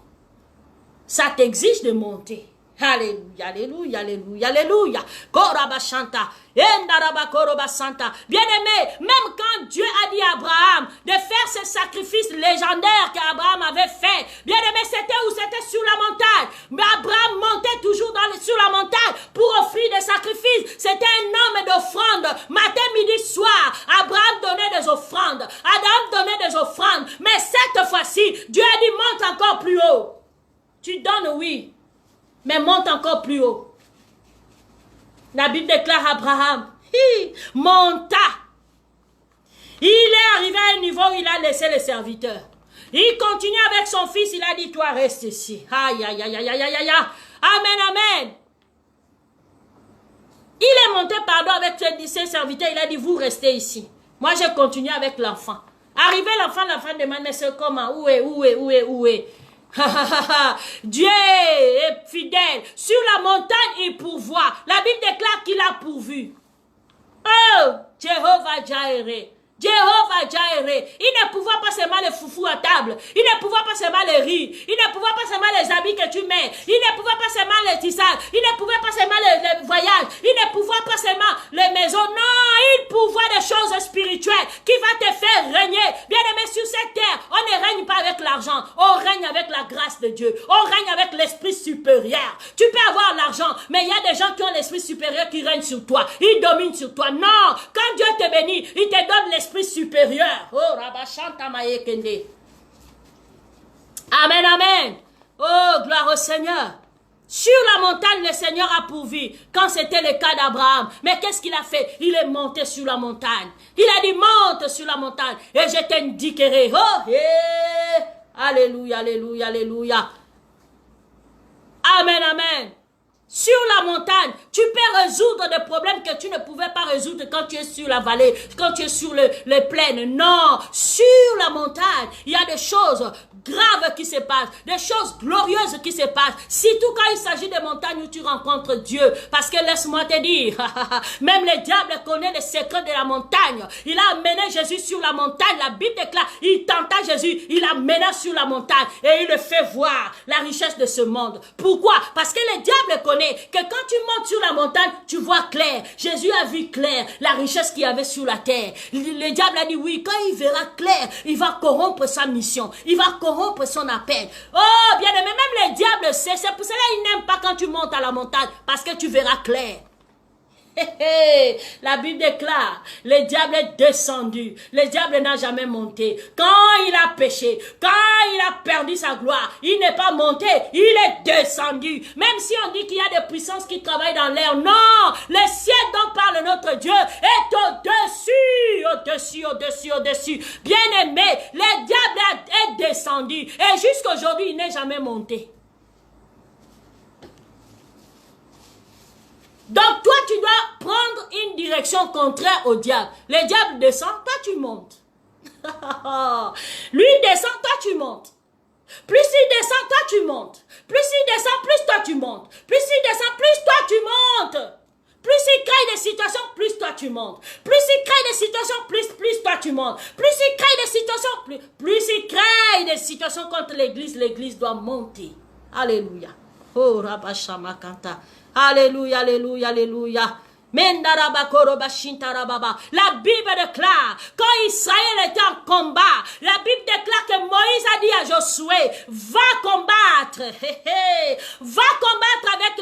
Ça t'exige de monter. Alléluia, alléluia, alléluia, alléluia. Korabashanta, endaraba korobasanta. Bien-aimé, même quand Dieu a dit à Abraham de faire ce sacrifice légendaire qu'Abraham avait fait, bien-aimé, c'était où? C'était sur la montagne. Mais Abraham montait toujours sur la montagne pour offrir des sacrifices. C'était un homme d'offrande. Matin, midi, soir, Abraham donnait des offrandes. Adam donnait des offrandes. Mais cette fois-ci, Dieu a dit monte encore plus haut. Tu donnes, oui. Mais monte encore plus haut. La Bible déclare à Abraham, monta. Il est arrivé à un niveau où il a laissé les serviteurs. Il continue avec son fils, il a dit, toi reste ici. Aïe, aïe, aïe, aïe, aïe, aïe, aïe. Amen, amen. Il est monté, pardon, avec ses serviteurs, il a dit, vous restez ici. Moi, je continue avec l'enfant. Arrivé l'enfant demande, mais c'est comment? Où est? Dieu est fidèle. Sur la montagne, il pourvoit. La Bible déclare qu'il a pourvu. Oh, Jéhovah Jireh. Jéhovah Jireh. Il ne pourvoit pas seulement les foufous à table. Il ne pourvoit pas seulement les riz. Il ne pourvoit pas seulement les habits que tu mets. Il ne pourvoit pas seulement les tissages. Il ne pourvoit pas seulement les voyages. Il ne pourvoit pas seulement les maisons. Non, il pourvoit des choses spirituelles qui va te faire régner. Bien aimé, sur cette terre, on ne règne pas avec l'argent. On règne avec la grâce de Dieu. On règne avec l'esprit supérieur. Tu peux avoir l'argent, mais il y a des gens qui ont l'esprit supérieur qui règnent sur toi. Ils dominent sur toi. Non, quand Dieu te bénit, il te donne l'esprit supérieur. Oh, Rabashanta Maekende. Amen, amen. Oh, gloire au Seigneur. Sur la montagne, le Seigneur a pourvu, quand c'était le cas d'Abraham. Mais qu'est-ce qu'il a fait? Il est monté sur la montagne. Il a dit, monte sur la montagne, et je t'indiquerai. Oh, yeah. Alléluia, alléluia, alléluia. Amen, amen. Sur la montagne, tu peux résoudre des problèmes que tu ne pouvais pas résoudre quand tu es sur la vallée, quand tu es sur les plaines. Non, sur la montagne, il y a des choses graves qui se passent, des choses glorieuses qui se passent. Surtout quand il s'agit des montagnes où tu rencontres Dieu. Parce que laisse-moi te dire, même le diable connaît les secrets de la montagne. Il a amené Jésus sur la montagne. La Bible déclare, il tenta Jésus, il l'amena sur la montagne et il le fait voir la richesse de ce monde. Pourquoi? Parce que le diable connaît que quand tu montes sur la montagne, tu vois clair. Jésus a vu clair la richesse qu'il y avait sur la terre. Le diable a dit oui, quand il verra clair, il va corrompre sa mission. Il va corrompre son appel. Oh, bien aimé, même le diable sait. C'est pour cela qu'il n'aime pas quand tu montes à la montagne, parce que tu verras clair. La Bible déclare, le diable est descendu. Le diable n'a jamais monté. Quand il a péché, quand il a perdu sa gloire, il n'est pas monté, il est descendu. Même si on dit qu'il y a des puissances qui travaillent dans l'air, non, le ciel dont parle notre Dieu est au-dessus, au-dessus, au-dessus, au-dessus. Bien aimé, le diable est descendu et jusqu'aujourd'hui, il n'est jamais monté. Donc toi, tu dois prendre une direction contraire au diable. Le diable descend, toi tu montes. Lui descend, toi tu montes. Plus il descend, toi tu montes. Plus il descend, plus toi tu montes. Plus il descend, plus toi tu montes. Plus il crée des situations, plus toi tu montes. Plus il crée des situations, plus toi tu montes. Plus il crée des situations, plus il crée des situations contre l'église doit monter. Alléluia. Oh, Rabashamakanta. Alléluia, alléluia, alléluia. La Bible déclare, quand Israël était en combat, la Bible déclare que Moïse a dit à Josué, va combattre, va combattre avec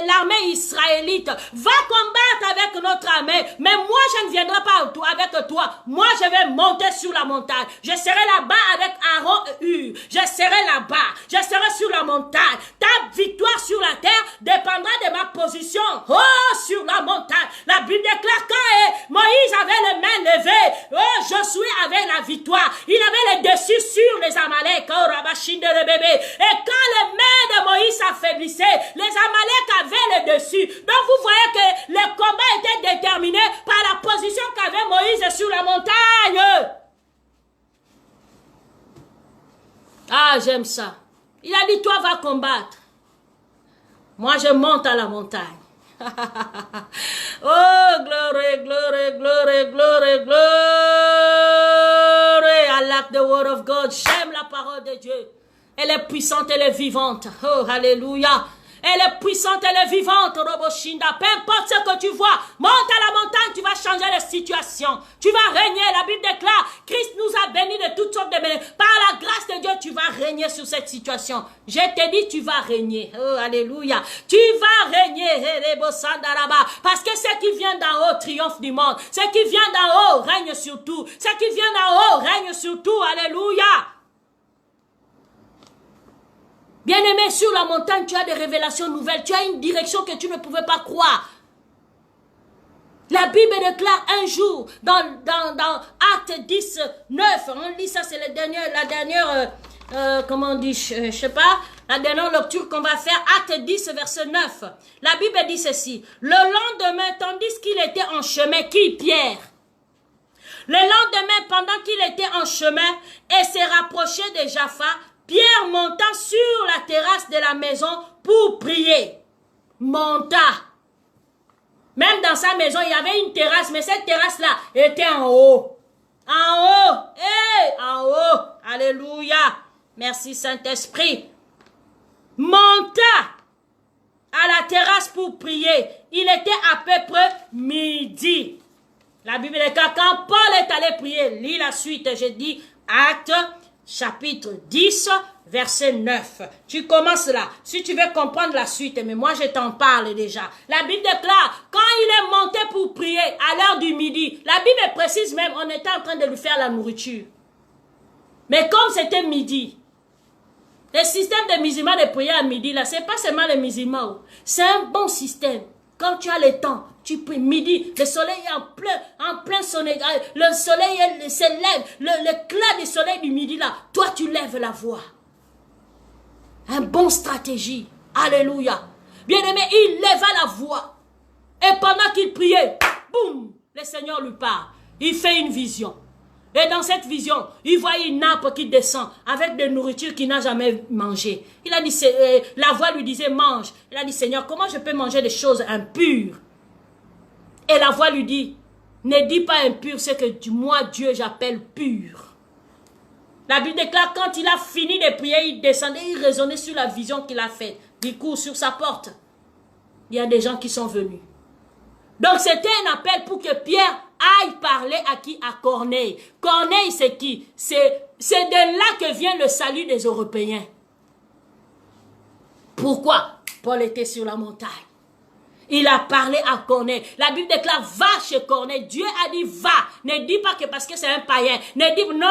l'armée israélite. Va combattre avec notre armée. Mais moi, je ne viendrai pas avec toi. Moi, je vais monter sur la montagne. Je serai là-bas avec Aaron et Hur. Je serai là-bas. Je serai sur la montagne. Ta victoire sur la terre dépendra de ma position. Oh, sur la montagne. La Bible déclare quand Moïse avait les mains levées. Oh, Josué avait la victoire. Il avait le dessus sur les Amalek. Oh, Rabachine de le bébé. Et quand les mains de Moïse s'affaiblissaient, les Amalek avaient le dessus. Donc vous voyez que le combat était déterminé par la position qu'avait Moïse sur la montagne. Ah, j'aime ça. Il a dit, toi va combattre. Moi, je monte à la montagne. Oh, glory, glory, glory, glory, glory. I like the word of God. J'aime la parole de Dieu. Elle est puissante, elle est vivante. Oh, alléluia. Elle est puissante, elle est vivante, Roboshinda. Peu importe ce que tu vois, monte à la montagne, tu vas changer les situations. Tu vas régner. La Bible déclare, Christ nous a bénis de toutes sortes de bénédictions. Par la grâce de Dieu, tu vas régner sur cette situation. Je te dis, tu vas régner. Oh, alléluia. Tu vas régner. Parce que ce qui vient d'en haut triomphe du monde. Ce qui vient d'en haut règne sur tout. Ce qui vient d'en haut règne sur tout. Alléluia. Bien-aimé, sur la montagne, tu as des révélations nouvelles. Tu as une direction que tu ne pouvais pas croire. La Bible déclare un jour, dans Acte 10, 9, on lit ça, c'est la dernière, comment on dit, je sais pas, la dernière lecture qu'on va faire, Acte 10, verset 9. La Bible dit ceci, le lendemain, tandis qu'il était en chemin, qui, Pierre? Le lendemain, pendant qu'il était en chemin et s'est rapproché de Jaffa, Pierre monta sur la terrasse de la maison pour prier. Monta. Même dans sa maison, il y avait une terrasse, mais cette terrasse-là était en haut. En haut. En haut. Alléluia. Merci Saint-Esprit. Monta à la terrasse pour prier. Il était à peu près midi. La Bible dit que quand Paul est allé prier, lis la suite, j'ai dit Acte chapitre 10, verset 9. Tu commences là. Si tu veux comprendre la suite, mais moi je t'en parle déjà. La Bible déclare, quand il est monté pour prier à l'heure du midi, la Bible précise même, on était en train de lui faire la nourriture. Mais comme c'était midi, le système de musulmans de prier à midi, là, c'est pas seulement les musulmans. C'est un bon système. Quand tu as le temps, tu pries midi, le soleil est en plein soleil, le soleil se lève, l'éclat du soleil du midi là, toi tu lèves la voix. Un bon stratégie, alléluia. Bien-aimé, il leva la voix. Et pendant qu'il priait, boum, le Seigneur lui parle. Il fait une vision. Et dans cette vision, il voit une nappe qui descend avec des nourritures qu'il n'a jamais mangées. Il a dit, la voix lui disait, mange. Il a dit, Seigneur, comment je peux manger des choses impures? Et la voix lui dit, ne dis pas impur, c'est que moi, Dieu, j'appelle pur. La Bible déclare, quand il a fini de prier, il descendait, il raisonnait sur la vision qu'il a faite. Du coup, sur sa porte, il y a des gens qui sont venus. Donc, c'était un appel pour que Pierre aille parler à qui? À Corneille. Corneille, c'est qui? C'est de là que vient le salut des Européens. Pourquoi? Paul était sur la montagne. Il a parlé à Corneille. La Bible déclare, va chez Corneille. Dieu a dit, va. Ne dis pas que parce que c'est un païen. Ne dis, non,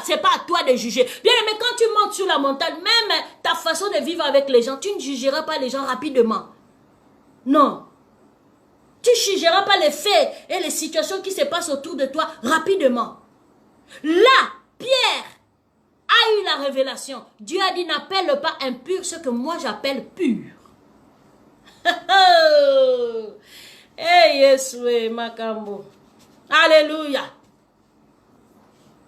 c'est pas à toi de juger. Bien, mais quand tu montes sur la montagne, même ta façon de vivre avec les gens, tu ne jugeras pas les gens rapidement. Non. Tu ne jugeras pas les faits et les situations qui se passent autour de toi rapidement. Là, Pierre a eu la révélation. Dieu a dit, n'appelle pas impur ce que moi j'appelle pur. Hey, Yesoué, Makambo. Alléluia.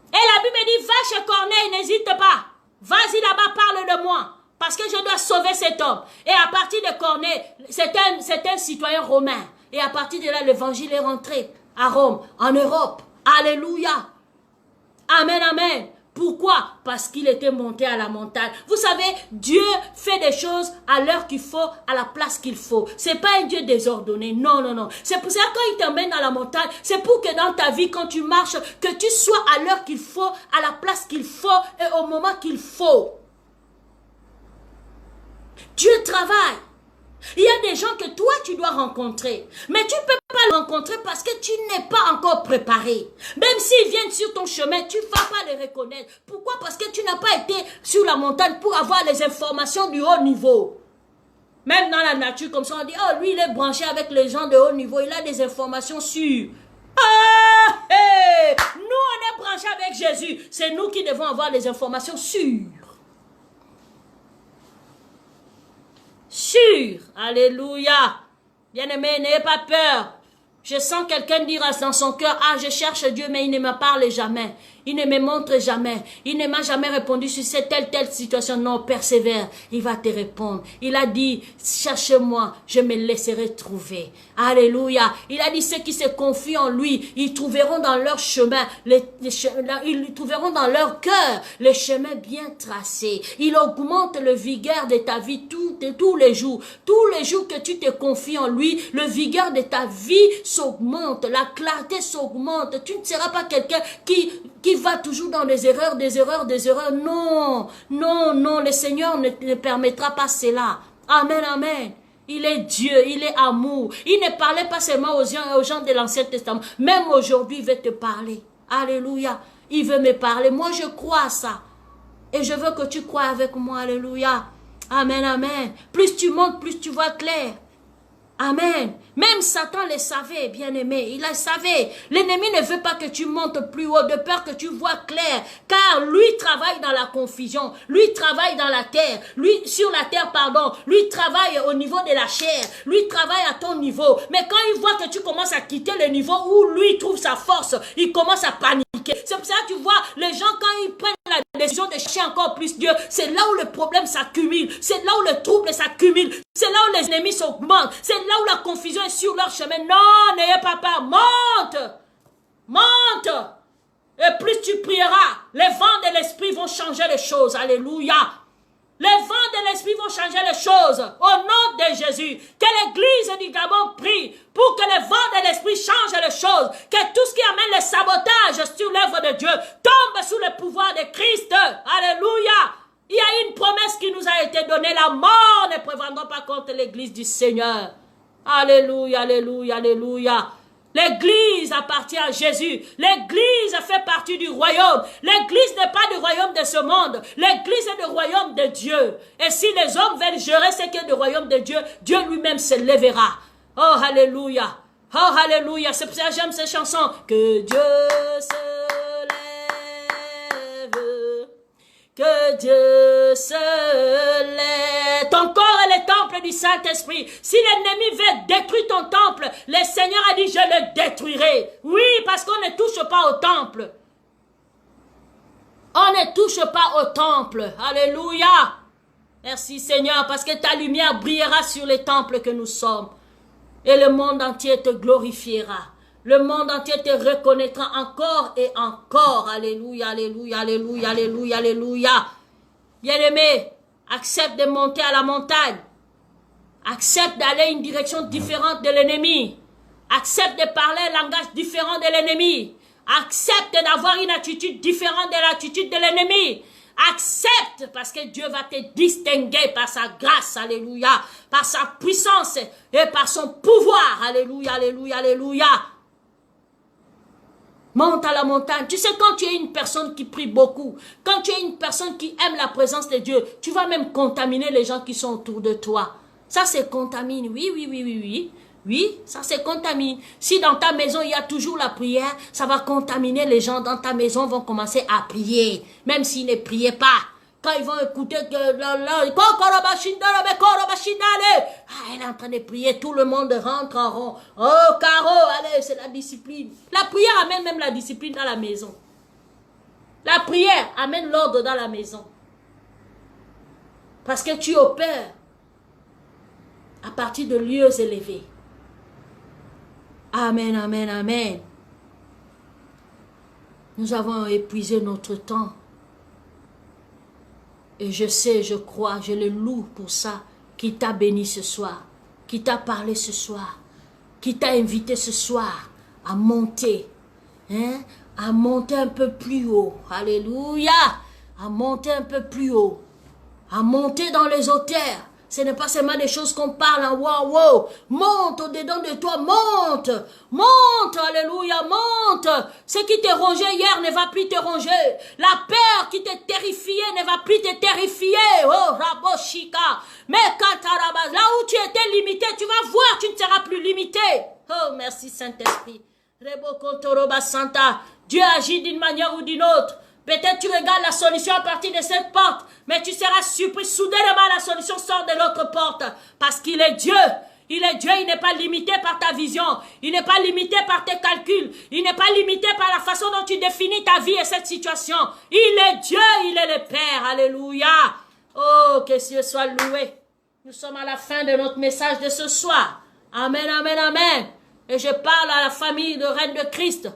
Et la Bible dit, va chez Corneille, n'hésite pas. Vas-y là-bas, parle de moi. Parce que je dois sauver cet homme. Et à partir de Corneille, c'est un citoyen romain. Et à partir de là, l'évangile est rentré à Rome, en Europe. Alléluia. Amen, amen. Pourquoi? Parce qu'il était monté à la montagne. Vous savez, Dieu fait des choses à l'heure qu'il faut, à la place qu'il faut. C'est pas un Dieu désordonné. Non, non, non. C'est pour ça que quand il t'emmène dans la montagne, c'est pour que dans ta vie, quand tu marches, que tu sois à l'heure qu'il faut, à la place qu'il faut et au moment qu'il faut. Dieu travaille Il y a des gens que toi, tu dois rencontrer. Mais tu ne peux pas les rencontrer parce que tu n'es pas encore préparé. Même s'ils viennent sur ton chemin, tu ne vas pas les reconnaître. Pourquoi? Parce que tu n'as pas été sur la montagne pour avoir les informations du haut niveau. Même dans la nature, comme ça, on dit, oh, lui, il est branché avec les gens de haut niveau. Il a des informations sûres. Ah, hey! Nous, on est branchés avec Jésus. C'est nous qui devons avoir les informations sûres. Sûr. Alléluia. Bien-aimé, n'ayez pas peur. Je sens quelqu'un dire dans son cœur, ah, je cherche Dieu, mais il ne me parle jamais. Il ne me montre jamais. Il ne m'a jamais répondu sur cette telle situation. Non, persévère. Il va te répondre. Il a dit, cherche-moi, je me laisserai trouver. Alléluia. Il a dit, ceux qui se confient en lui, ils trouveront dans leur chemin, ils trouveront dans leur cœur les chemins bien tracés. Il augmente le vigueur de ta vie tous les jours. Tous les jours que tu te confies en lui, le vigueur de ta vie s'augmente. La clarté s'augmente. Tu ne seras pas quelqu'un qui va toujours dans des erreurs. Non, non, non, le Seigneur ne permettra pas cela. Amen, amen. Il est Dieu, il est amour. Il ne parlait pas seulement aux gens de l'Ancien Testament. Même aujourd'hui, il veut te parler. Alléluia. Il veut me parler. Moi, je crois à ça. Et je veux que tu crois avec moi. Alléluia. Amen, amen. Plus tu montes, plus tu vois clair. Amen. Même Satan le savait, bien-aimé. Il le savait. L'ennemi ne veut pas que tu montes plus haut, de peur que tu vois clair. Car lui travaille dans la confusion. Lui travaille dans la terre. Lui, sur la terre, pardon. Lui travaille au niveau de la chair. Lui travaille à ton niveau. Mais quand il voit que tu commences à quitter le niveau où lui trouve sa force, il commence à paniquer. C'est pour ça que tu vois, les gens, quand ils prennent la décision de chercher encore plus Dieu, c'est là où le problème s'accumule. C'est là où le trouble s'accumule. C'est là où les ennemis s'augmentent. C'est là où la confusion est sur leur chemin. Non, n'ayez pas peur. Monte. Monte. Et plus tu prieras, les vents de l'esprit vont changer les choses. Alléluia. Les vents de l'esprit vont changer les choses. Au nom de Jésus. Que l'église du Gabon prie pour que les vents de l'esprit changent les choses. Que tout ce qui amène le sabotage sur l'œuvre de Dieu tombe sous le pouvoir de Christ. Alléluia. Il y a une promesse qui nous a été donnée. La mort ne prévaudra pas contre l'église du Seigneur. Alléluia, alléluia, alléluia. L'église appartient à Jésus. L'église fait partie du royaume. L'église n'est pas du royaume de ce monde. L'église est du royaume de Dieu. Et si les hommes veulent gérer ce qui est du royaume de Dieu, Dieu lui-même se lèvera. Oh, alléluia. Oh, alléluia. C'est pour ça que j'aime ces chansons. Que Dieu se lève. Que Dieu se lève. Ton corps est le temple du Saint-Esprit. Si l'ennemi veut détruire ton temple, le Seigneur a dit, je le détruirai. Oui, parce qu'on ne touche pas au temple. On ne touche pas au temple. Alléluia. Merci Seigneur, parce que ta lumière brillera sur les temples que nous sommes. Et le monde entier te glorifiera. Le monde entier te reconnaîtra encore et encore. Alléluia, alléluia, alléluia, alléluia, alléluia. Bien-aimé, accepte de monter à la montagne. Accepte d'aller une direction différente de l'ennemi. Accepte de parler un langage différent de l'ennemi. Accepte d'avoir une attitude différente de l'attitude de l'ennemi. Accepte parce que Dieu va te distinguer par sa grâce, alléluia, par sa puissance et par son pouvoir, alléluia, alléluia, alléluia. Monte à la montagne. Tu sais, quand tu es une personne qui prie beaucoup, quand tu es une personne qui aime la présence de Dieu, tu vas même contaminer les gens qui sont autour de toi. Ça se contamine, oui, oui, oui, oui, oui. Oui, ça se contamine. Si dans ta maison, il y a toujours la prière, ça va contaminer les gens dans ta maison, vont commencer à prier, même s'ils ne priaient pas. Quand ils vont écouter que elle est en train de prier, tout le monde rentre en rond. Oh, Caro, allez, c'est la discipline. La prière amène même la discipline dans la maison. La prière amène l'ordre dans la maison. Parce que tu opères à partir de lieux élevés. Amen, amen, amen. Nous avons épuisé notre temps. Et je sais, je crois, je le loue pour ça, qui t'a béni ce soir, qui t'a parlé ce soir, qui t'a invité ce soir à monter, hein, à monter un peu plus haut. Alléluia, à monter un peu plus haut, à monter dans les hauteurs. Ce n'est pas seulement des choses qu'on parle en wow, wow. Monte au-dedans de toi, monte. Monte, alléluia, monte. Ce qui te rongeait hier ne va plus te ronger. La peur qui te terrifiait ne va plus te terrifier. Oh, Raboshika. Mais là où tu étais limité, tu vas voir, tu ne seras plus limité. Oh, merci Saint-Esprit. Dieu agit d'une manière ou d'une autre. Peut-être tu regardes la solution à partir de cette porte, mais tu seras surpris. Soudainement, la solution sort de l'autre porte. Parce qu'il est Dieu. Il est Dieu, il n'est pas limité par ta vision. Il n'est pas limité par tes calculs. Il n'est pas limité par la façon dont tu définis ta vie et cette situation. Il est Dieu, il est le Père. Alléluia. Oh, que Dieu soit loué. Nous sommes à la fin de notre message de ce soir. Amen, amen, amen. Et je parle à la famille de Reine de Christ.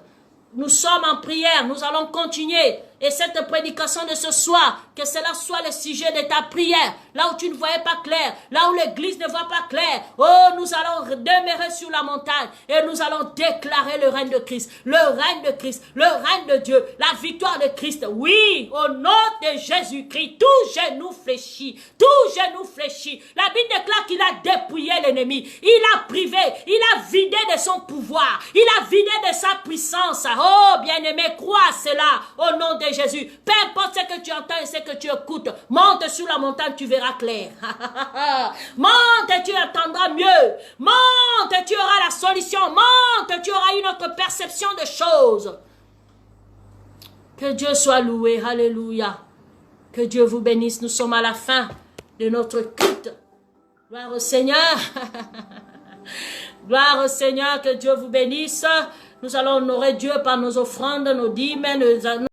Nous sommes en prière, nous allons continuer. Et cette prédication de ce soir, que cela soit le sujet de ta prière. Là où tu ne voyais pas clair, là où l'église ne voit pas clair. Oh, nous allons demeurer sur la montagne et nous allons déclarer le règne de Christ. Le règne de Christ, le règne de Dieu, la victoire de Christ. Oui, au nom de Jésus-Christ, tout genou fléchit, tout genou fléchit. La Bible déclare qu'il a dépouillé l'ennemi. Il a privé, il a vidé de son pouvoir, il a vidé de sa puissance. Oh, bien-aimé, crois cela au nom de Jésus. Peu importe ce que tu entends et ce que tu écoutes, monte sur la montagne, tu verras clair. Monte et tu entendras mieux. Monte et tu auras la solution. Monte et tu auras une autre perception de choses. Que Dieu soit loué. Alléluia. Que Dieu vous bénisse. Nous sommes à la fin de notre culte. Gloire au Seigneur. Gloire au Seigneur. Que Dieu vous bénisse. Nous allons honorer Dieu par nos offrandes, nos dîmes, nos